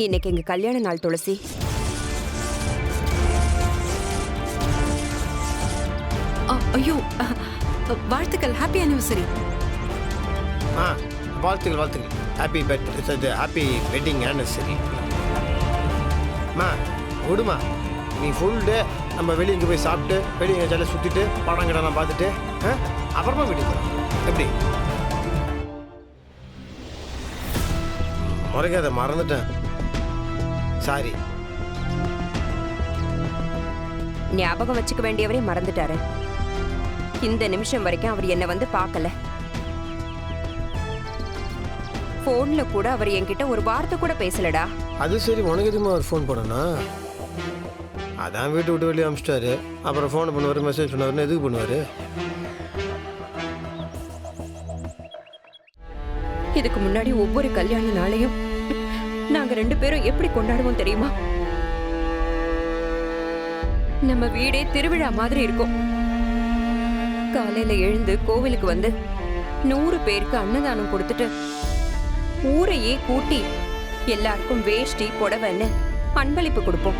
இன்னைக்கு எங்க கல்யாண நாள் துளசி. ஐயோ, வாழ்த்துக்கள். Happy anniversary. வாழ்த்துக்கள் வாழ்த்துக்கள். Happy birthday, happy wedding anniversary. விடுமா, நீ ஃபுல் டே நம்ம வெளியே இங்கே போய் சாப்பிட்டு வெளியே ஜாலியாக சுற்றிட்டு படம் கிடலாம் பார்த்துட்டு அப்புறமா வீட்டுக்கு போகலாம். எப்படி முறைக்காத, மறந்துட்டேன், சாரி. ஞாபகம் வச்சுக்க வேண்டியவரே மறந்துட்டாரு. இந்த நிமிஷம் வரைக்கும் அவர் என்ன வந்து பார்க்கல. போன்ல கூட அவர் என்கிட்ட ஒரு வார்த்தை கூட பேசலடா. அது சரி, உனக்கு எதுவுமா அவர் ஃபோன் பண்ணனா? அதான் வீட்டு விட்டு வெளியே அனுப்பிச்சிட்டாரு. அப்புறம் ஃபோன் பண்ணுவார், மெசேஜ் பண்ணுவாருன்னு எதுக்கு பண்ணுவார்? இதுக்கு முன்னாடி ஒவ்வொரு கல்யாண நாளையும் நாங்க 2 பேரும் எப்படி கொண்டாடுவோம் தெரியுமா? நம்ம வீடே திருவிழா மாதிரி இருக்கும். காலையில எழுந்து கோவிலுக்கு வந்து 100 பேருக்கு அன்னதானம் கொடுத்துட்டு ஊரையே கூட்டி எல்லாருக்கும் வேஷ்டி புடவைன்னு அன்பளிப்பு கொடுப்போம்.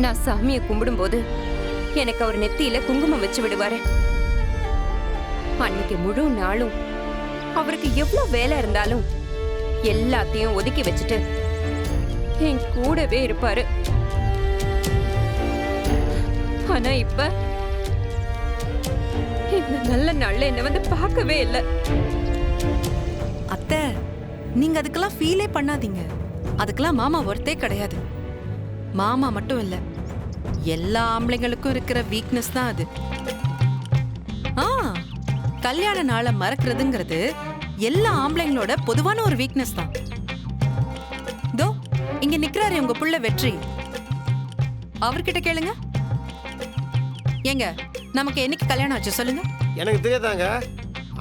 நான் சாமியை கும்பிடும்போது எனக்கு அவர் நெத்தியில குங்குமம் வச்சு விடுவாரு. அன்னைக்கு முழு நாளும் அவருக்கு எவ்வளவு வேலை இருந்தாலும் எல்லாத்தையும் ஒதுக்கி வச்சுட்டு என் கூடவே இருப்பாரு. ஆனா இப்ப இந்த நல்ல நாள்ல என்ன வந்து பார்க்கவே இல்லை. அத்தை, நீங்க அதுக்கெல்லாம் ஃபீலே பண்ணாதீங்க. அதுக்கெல்லாம் மாமா ஒர்த்தே கிடையாது. மாமா மட்டும் இல்ல, எல்லா ஆம்பளைங்களுக்கும் இருக்கிற வீக்னஸ் தான் அது. கல்யாண நாளை மறக்கிறதுங்கிறது எல்லா ஆம்பளைங்களோட பொதுவான ஒரு வீக்னஸ் தான். தோ இங்க நிக்கிறாரு உங்க புள்ள வெற்றி, அவர்கிட்ட கேளுங்க. ஏங்க, நமக்கு என்னைக்கு கல்யாணம் ஆச்சு சொல்லுங்க? எனக்கு தெரியாதாங்க.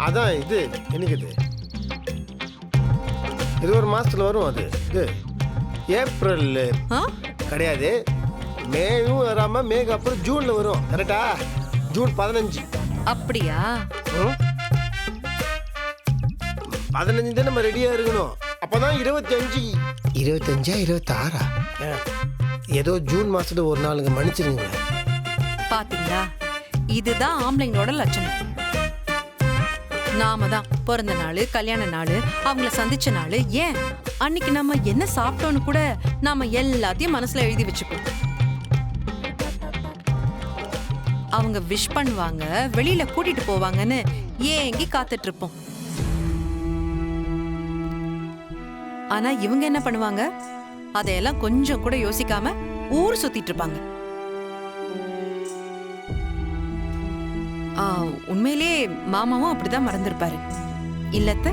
அதான் இது எனக்கு இது ஒரு மாசத்துல வரும். அது இது ஏப்ரல் கிடையாது, மேயும் வராம மேக்கு அப்புறம் ஜூன்ல வரும். கரெக்டா? ஜூன் 15. அப்படியா? 15 தான் நம்ம ரெடியா இருக்கணும். அப்பதான் 25. 25 26 ஏதோ ஜூன் மாசத்துல ஒரு நாளுங்க, மன்னிச்சிருங்க. பாத்தீங்களா, இதுதான் ஆம்பளைங்களோட லட்சணம். நாம தான் பிறந்த நாள், கல்யாண நாள், அவங்கள சந்திச்ச நாள், ஏன் அன்னைக்கு நம்ம என்ன சாப்பிட்டோன்னு கூட நாம எல்லாத்தையும் மனசுல எழுதி வச்சுப்போம். அவங்க விஷ் பண்ணுவாங்க, வெளியில கூட்டிட்டு போவாங்கன்னு ஏங்கி காத்துட்டு இருப்போம். ஆனா இவங்க என்ன பண்ணுவாங்க? அதையெல்லாம் கொஞ்சம் கூட யோசிக்காம ஊர் சுத்திட்டு இருப்பாங்க. உண்மையிலே மாமாவும் அப்படிதான் மறந்துருப்பாரு இல்லத்த?